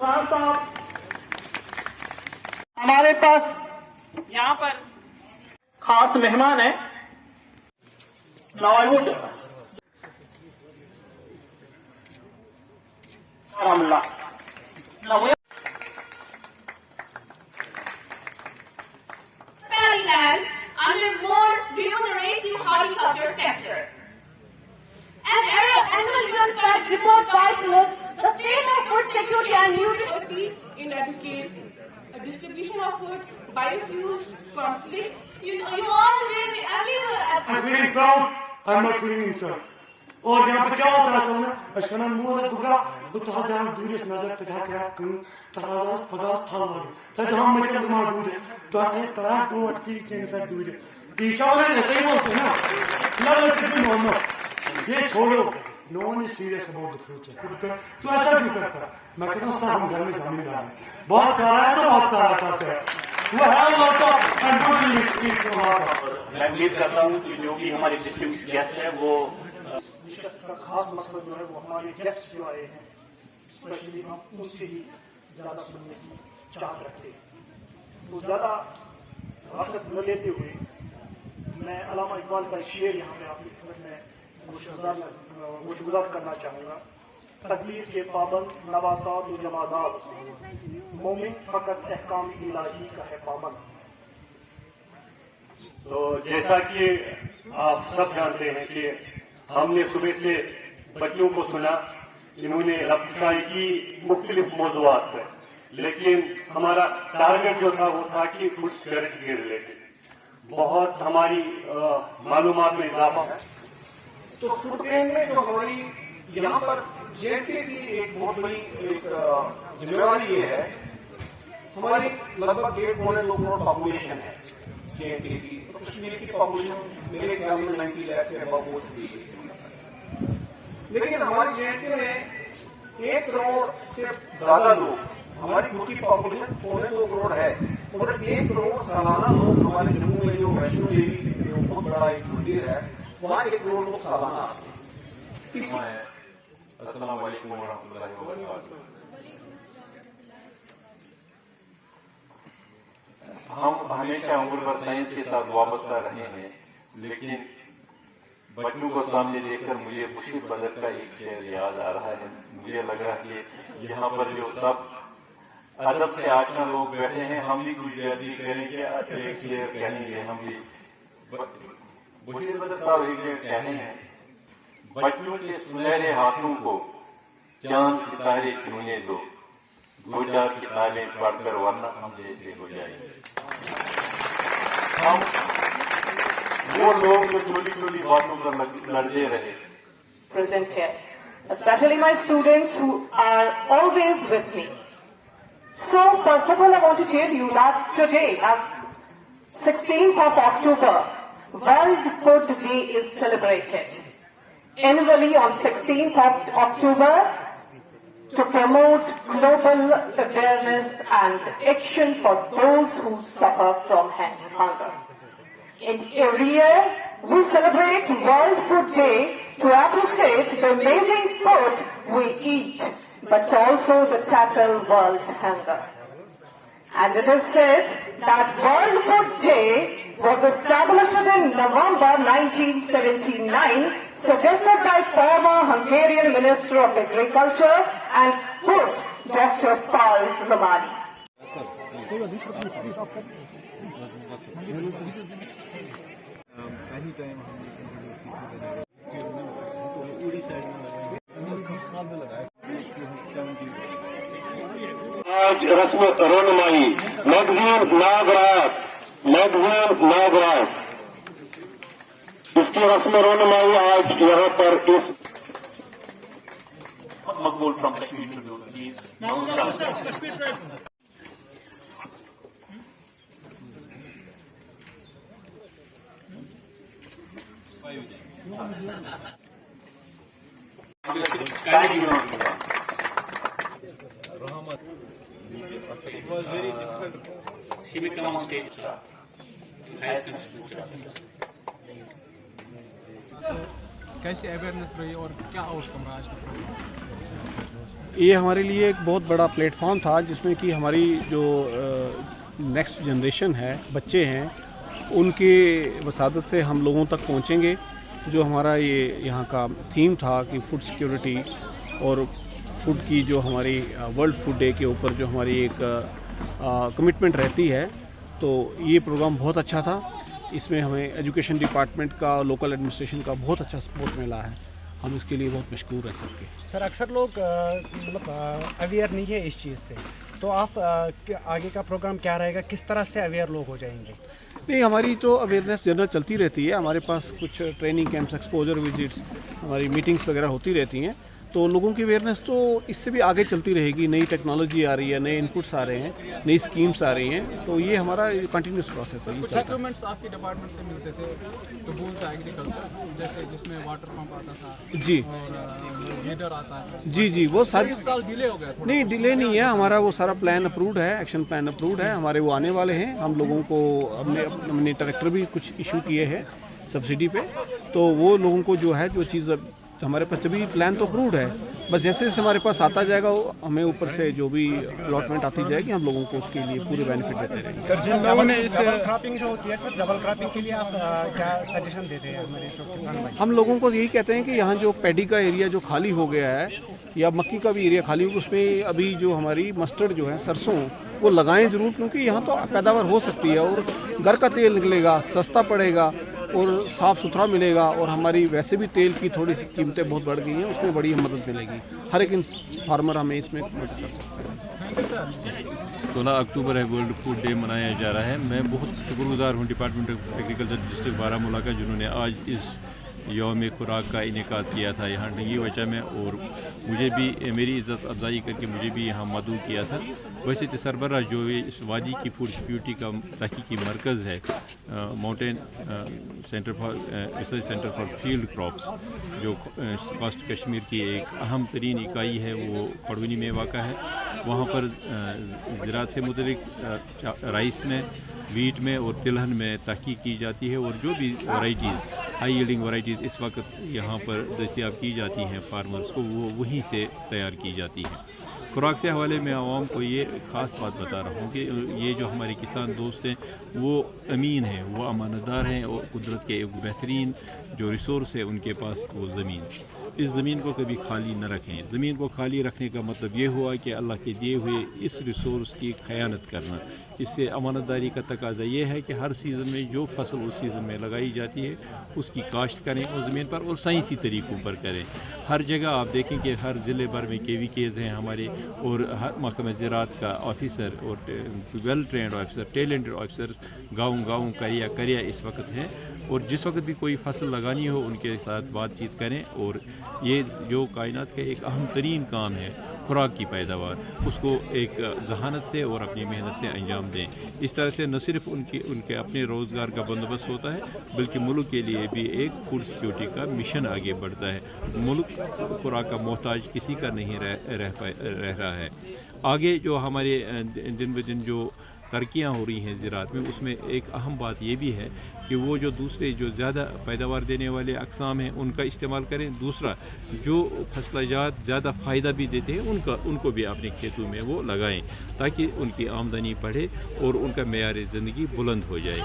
صاحب ہمارے پاس یہاں پر خاص مہمان ہیں. Now I would Now we lands under more remunerative horticulture sector. An annual UN Facts report titled The State of Food Security and Nutrition inadequate distribution of food, biofuels, conflicts. You all will be everywhere. I'm feeling proud. I'm not feeling insult. اور یہاں پہ کیا ہوتا ہے اصل میں اشکنا مول Gaga خطہ دان دوریس نظر تھا کیا کہ تراز پگاس تھا لگے تھا ہم مجھے دما دور تو ہے ترا دو اٹکی کے ساتھ دور پیشاور نے صحیح بولتے ہیں نا لگتے ہیں محمد یہ چھوڑو no one is serious about the future تو ایسا کیوں کرتا ہے میں کہتا ہوں سر ہم گھر میں زمین دار ہیں بہت سارا ہے تو بہت سارا چاہتے ہیں وہ ہے ہوتا میں امید کرتا ہوں کہ جو بھی ہمارے ڈسٹرکٹ گیسٹ ہیں وہ کا خاص مقصد جو ہے وہ ہمارے گیسٹ جو آئے ہیں اسپیشلی ہم ان سے ہی زیادہ سننے کی چاہت رکھتے ہیں. تو زیادہ وقت نہ لیتے ہوئے میں علامہ اقبال کا شعر یہاں پہ آپ کی خدمت میں گزار کرنا چاہوں گا. تقدیر کے پابند نباتات و جمادات مومن فقط احکام الہی کا ہے پابند. تو جیسا کہ آپ سب جانتے ہیں کہ ہم نے صبح سے بچوں کو سنا جنہوں نے رفتاری کی مختلف موضوعات پر لیکن ہمارا ٹارگیٹ جو تھا وہ تھا کہ فوڈ سیکورٹی کے ریلیٹڈ بہت ہماری معلومات میں اضافہ ہے. تو فوڈ چین میں جو ہماری یہاں پر JNK کی ایک بہت بڑی ایک ذمہ داری یہ ہے ہماری لگ بھگ 1.2 کروڑ پاپولیشن ہے JNK کی. کشمیر کی پاپولیشن میرے خیال میں 90 لاکھ سے ابو ہو چکی ہے لیکن ہماری JNK میں 1 کروڑ سے زیادہ لوگ ہماری خود کی پاپولیشن 2.25 کروڑ ہے مگر 1 کروڑ سالانہ لوگ ہمارے جموں میں جو ویشنو دیوی جو بہت بڑا ایک مندر ہے وہاں 1 کروڑ لوگ سالانہ آتے ہیں. السلام علیکم ورحمۃ اللہ وبرکاتہ. ہم ہمیشہ عمر پر سائنس کے ساتھ وابستہ رہے ہیں لیکن بچوں کو سامنے دیکھ کر مجھے خورشید بدر کا ایک شعر یاد آ رہا ہے. مجھے لگ رہا ہے کہ یہاں پر جو سب ادب سے آشنا لوگ بیٹھے ہیں ہم بھی کچھ جلدی کریں گے ایک شعر کہیں گے. ہم بھی خورشید بدر صاحب ایک شعر کہنے ہیں بچوں کے سنہرے ہاتھوں کو چاند ستارے چھونے دو دو چار کتابیں پڑھ کر ورنہ ہم جیسے ہو جائیں گے. ہم وہ لوگ جو چھوٹی چھوٹی باتوں پر لڑتے رہے. Present here, especially my students who are always with me. So first of all, I want to tell you that today, as 16th of October, World Food Day is celebrated. Annually on 16th of October, to promote global awareness and action for those who suffer from hunger. And every year, we celebrate World Food Day to appreciate the amazing food we eat, but also to tackle world hunger. And it is said that World Food Day was established in November 1979, suggested by former Hungarian Minister of Agriculture and Food, Dr. Paul Romani. آج رسم رونمائی magazine ناگرات اس کی رسم رونمائی آج یہاں پر اس Maqbool from Kashmir It was very difficult. She will come on stage. Highest कैसे अवेयरनेस रही और क्या आउटकम रहा आज का? ये हमारे लिए एक बहुत बड़ा प्लेटफॉर्म था जिसमें कि हमारी जो नेक्स्ट जनरेशन है, बच्चे हैं, उनके वसादत से हम लोगों तक पहुंचेंगे। जो हमारा ये यहाँ का थीम था कि फूड सिक्योरिटी और फूड की जो हमारी वर्ल्ड फूड डे के ऊपर जो हमारी एक कमिटमेंट रहती है, तो ये प्रोग्राम बहुत अच्छा था। इसमें हमें एजुकेशन डिपार्टमेंट का, लोकल एडमिनिस्ट्रेशन का बहुत अच्छा सपोर्ट मिला है। हम इसके लिए बहुत मशकूर हैं सबके। सर अक्सर लोग मतलब अवेयर नहीं है इस चीज़ से, तो आप आगे का प्रोग्राम क्या रहेगा, किस तरह से अवेयर लोग हो जाएंगे? नहीं, हमारी तो अवेयरनेस जनरल चलती रहती है। हमारे पास कुछ ट्रेनिंग कैंप्स, एक्सपोजर विजिट्स, हमारी मीटिंग्स वगैरह होती रहती हैं, तो लोगों की अवेयरनेस तो इससे भी आगे चलती रहेगी। नई टेक्नोलॉजी आ रही है, नए इनपुट्स आ रहे हैं, नई स्कीम्स आ रही हैं, तो ये हमारा कंटिन्यूस प्रोसेस है। कुछ डॉक्यूमेंट्स आपके डिपार्टमेंट से मिलते थे तो बोलता एग्रीकल्चर, जैसे जिसमें वाटर पंप आता था जी और हीटर आता है, जी वो सारी इस साल डिले हो गया थोड़ा। नहीं, डिले नहीं है, हमारा वो सारा प्लान अप्रूव्ड है, एक्शन प्लान अप्रूव्ड है, हमारे वो आने वाले हैं। हम लोगों को हमने डायरेक्टर भी कुछ इशू किए हैं सब्सिडी पे, तो वो लोगों को जो है, जो चीज़ हमारे पास जब प्लान तो अप्रूव्ड है, बस जैसे जैसे हमारे पास आता जाएगा हमें ऊपर से जो भी अलॉटमेंट आती जाएगी, हम लोगों को उसके लिए पूरे बेनिफिट देते रहेंगे। सर जिन लोगों ने डबल क्रॉपिंग जो होती है, सर डबल क्रॉपिंग के लिए आप क्या सजेशन देते हैं हमारे जो किसान भाई? हम लोगों को यही कहते हैं कि यहाँ जो पैडी का एरिया जो खाली हो गया है, या मक्की का भी एरिया खाली हो, उसमें अभी जो हमारी मस्टर्ड जो है, सरसों, वो लगाएं ज़रूर, क्योंकि यहाँ तो पैदावार हो सकती है और घर का तेल निकलेगा, सस्ता पड़ेगा और साफ़ सुथरा मिलेगा। और हमारी वैसे भी तेल की थोड़ी सी कीमतें बहुत बढ़ गई हैं, उसमें बड़ी मदद मिलेगी। हर एक फार्मर हमें इसमें मदद कर सकता है। 16 अक्टूबर है, वर्ल्ड फूड डे मनाया जा रहा है। मैं बहुत शुक्रगुजार हूँ department of agriculture district Baramulla का, जिन्होंने आज इस यौम खुराक का इनेकाद किया था यहाँ डंगी वचा में, और मुझे भी मेरी इज़्ज़त अफजाई करके मुझे भी यहाँ मदऊ किया था। वैसे तो सरबराह जो इस वादी की फूड सिक्योरिटी का तहकीकी मरकज़ है, mountain centre for research centre for field crops, जो कॉस्ट कश्मीर की एक अहम तरीन इकाई है, वो पड़वनी में वाक़ा है। वहाँ पर ज़राअत से मुतल्लिक़ राइस में, वीट में और तिलहन में तहकीक की जाती है, और जो भी वैराइटीज़, हाई यील्डिंग वैराइटीज़ इस वक्त यहाँ पर दस्तयाब की जाती हैं फार्मर्स को, वो वहीं से तैयार की जाती हैं। खुराक से हवाले में आवाम को ये ख़ास बात बता रहा हूँ कि ये जो हमारे किसान दोस्त हैं, वो अमीन हैं, वो अमानतदार हैं, और कुदरत के एक बेहतरीन जो रिसोर्स है उनके पास, वो ज़मीन। इस ज़मीन को कभी खाली न रखें। ज़मीन को खाली रखने का मतलब ये हुआ कि अल्लाह के दिए हुए इस रिसोर्स की ख़यानत करना। इससे अमानतदारी का तकाजा ये है कि हर सीज़न में जो फसल उस सीज़न में लगाई जाती है, उसकी काश्त करें उस ज़मीन पर, और साइंसी तरीक़ों पर करें। हर जगह आप देखें कि हर ज़िले भर में KVKs हैं हमारे, और हर महकमा ज़राअत का ऑफिसर और well trained officer, talented officers गाँव करिया इस वक्त हैं, और जिस वक्त भी कोई फसल लगानी हो उनके साथ बातचीत करें। और ये जो कायनात का एक अहम तरीन काम है, खुराक की पैदावार, उसको एक जहानत से और अपनी मेहनत से अंजाम दें। इस तरह से न सिर्फ उनके अपने रोज़गार का बंदोबस्त होता है, बल्कि मुल्क के लिए भी एक फूड सिक्योरिटी का मिशन आगे बढ़ता है। मुल्क खुराक का मोहताज किसी का नहीं रह रहा है। आगे जो हमारे दिन ब दिन जो तरक्कियाँ हो रही हैं ज़राअत में, उसमें एक अहम बात ये भी है कि वो जो दूसरे जो ज़्यादा पैदावार देने वाले अक़साम हैं उनका इस्तेमाल करें। दूसरा, जो फसलजात ज़्यादा फ़ायदा भी देते हैं उनको भी अपने खेतों में वो लगाएं, ताकि उनकी आमदनी बढ़े और उनका मेयार ज़िंदगी बुलंद हो जाए।